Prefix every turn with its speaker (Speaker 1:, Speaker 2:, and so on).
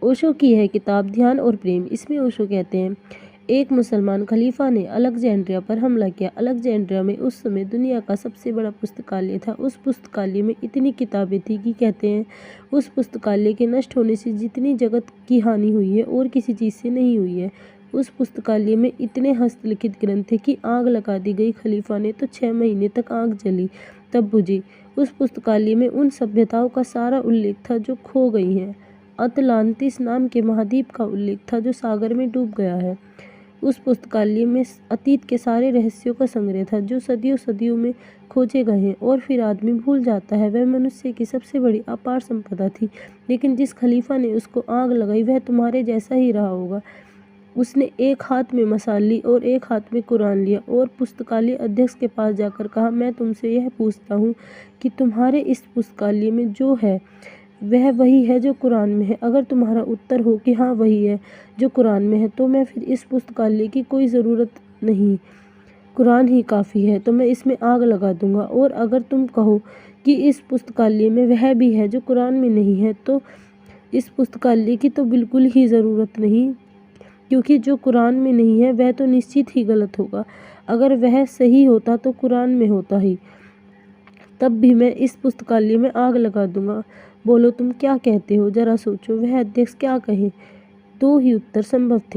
Speaker 1: ओशो की है किताब ध्यान और प्रेम। इसमें ओशो कहते हैं, एक मुसलमान खलीफा ने अलेक्जेंड्रिया पर हमला किया। अलेक्जेंड्रिया में उस समय दुनिया का सबसे बड़ा पुस्तकालय था। उस पुस्तकालय में इतनी किताबें थी कि कहते हैं उस पुस्तकालय के नष्ट होने से जितनी जगत की हानि हुई है और किसी चीज़ से नहीं हुई है। उस पुस्तकालय में इतने हस्तलिखित ग्रंथ थे कि आग लगा दी गई। खलीफा ने तो 6 महीने तक आग जली तब बुझी। उस पुस्तकालय में उन सभ्यताओं का सारा उल्लेख था जो खो गई हैं। अतलांतिस नाम के महाद्वीप का उल्लेख था जो सागर में डूब गया है। उस पुस्तकालय में अतीत के सारे रहस्यों का संग्रह था जो सदियों सदियों में खोजे गए हैं और फिर आदमी भूल जाता है। वह मनुष्य की सबसे बड़ी अपार संपदा थी, लेकिन जिस खलीफा ने उसको आग लगाई वह तुम्हारे जैसा ही रहा होगा। उसने एक हाथ में मशाल ली और एक हाथ में कुरान लिया और पुस्तकालय अध्यक्ष के पास जाकर कहा, मैं तुमसे यह पूछता हूँ कि तुम्हारे इस पुस्तकालय में जो है वह वही है जो कुरान में है। अगर तुम्हारा उत्तर हो कि हाँ वही है जो कुरान में है, तो मैं फिर इस पुस्तकालय की कोई ज़रूरत नहीं, कुरान ही काफ़ी है, तो मैं इसमें आग लगा दूंगा। और अगर तुम कहो कि इस पुस्तकालय में वह भी है जो कुरान में नहीं है, तो इस पुस्तकालय की तो बिल्कुल ही ज़रूरत नहीं, क्योंकि जो कुरान में नहीं है वह तो निश्चित ही गलत होगा। अगर वह सही होता तो कुरान में होता ही, तब भी मैं इस पुस्तकालय में आग लगा दूंगा। बोलो तुम क्या कहते हो, जरा सोचो। वह अध्यक्ष क्या कहे? 2 ही उत्तर संभव थे।